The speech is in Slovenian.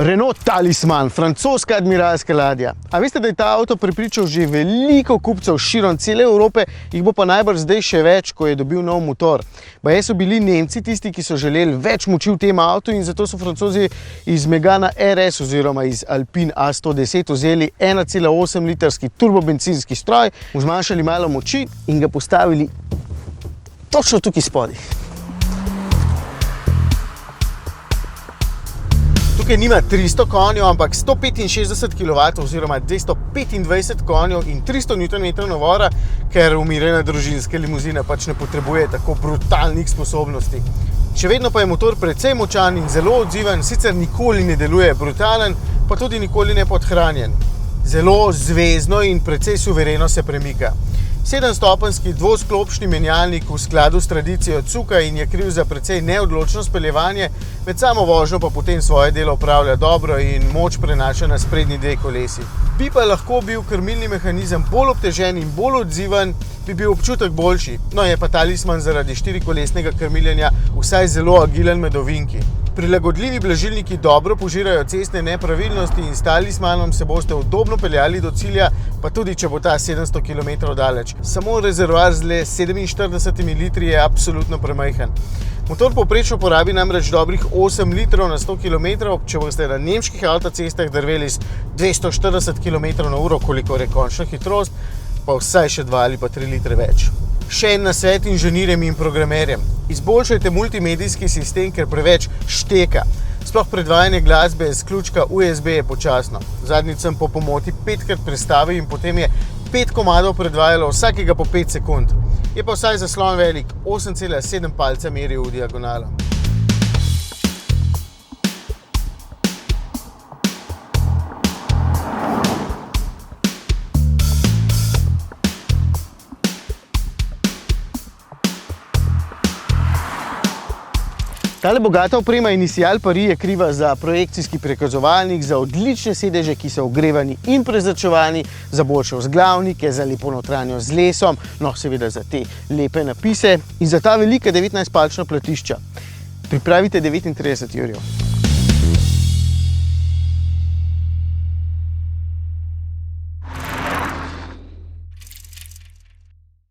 Renault Talisman, francoska admiralska ladja. A veste, da je ta avto prepričal že veliko kupcev širom cele Evrope, jih bo pa najbrž zdaj še več, ko je dobil nov motor. Baje so bili Nemci tisti, ki so želeli več moči v tem avtu in zato so Francozi iz Megana RS oziroma iz Alpine A110 vzeli 1,8 litrski turbobencinski stroj, mu zmanjšali malo moči in ga postavili točno tukaj spodaj. Tukaj nima 300 konjev, ampak 165 kW oziroma 225 konjev in 300 Nm navora, ker umirjena družinska limuzina pač ne potrebuje tako brutalnih sposobnosti. Še vedno pa je motor precej močan in zelo odziven, sicer nikoli ne deluje brutalen, pa tudi nikoli ne podhranjen. Zelo zvezno in precej suvereno se premika. 7-stopenjski dvosklopčni menjalnik v skladu s tradicijo cuka in je kriv za precej neodločno speljevanje, med samo vožnjo pa potem svoje delo opravlja dobro in moč prenaša na sprednji dve kolesi. Bi pa lahko bil krmilni mehanizem bolj obtežen in bolj odziven, bi bil občutek boljši, no je pa Talisman zaradi štirikolesnega krmiljenja vsaj zelo agilen med ovinki. Prilagodljivi blažilniki dobro požirajo cestne nepravilnosti in s Talismanom se boste udobno peljali do cilja, pa tudi če bo ta 700 km daleč. Samo rezervoar z le 47 litri je absolutno premajhen. Motor povprečno porabi namreč dobrih 8 litrov na 100 km, če boste na nemških avtocestah drveli z 240 km/h, kolikor je končna hitrost, pa vsaj še 2 ali pa 3 litre več. Še en nasvet inženirjem in programerjem. Izboljšajte multimedijski sistem, ker preveč šteka. Sploh predvajanje glasbe z ključka USB je počasno. Zadnjič sem po pomoti 5krat prestavil in potem je 5 komadov predvajalo vsakega po 5 sekund. Je pa vsaj zaslon velik, 8,7 palca meri v diagonalo. Tale bogata oprema Initial Paris je kriva za projekcijski prikazovalnik, za odlične sedeže, ki so ogrevani in prezračevani, za boljše vzglavnike, za lepo notranjost z lesom, no seveda za te lepe napise in za ta velika 19-palčna platišča. Pripravite 39 jurjev.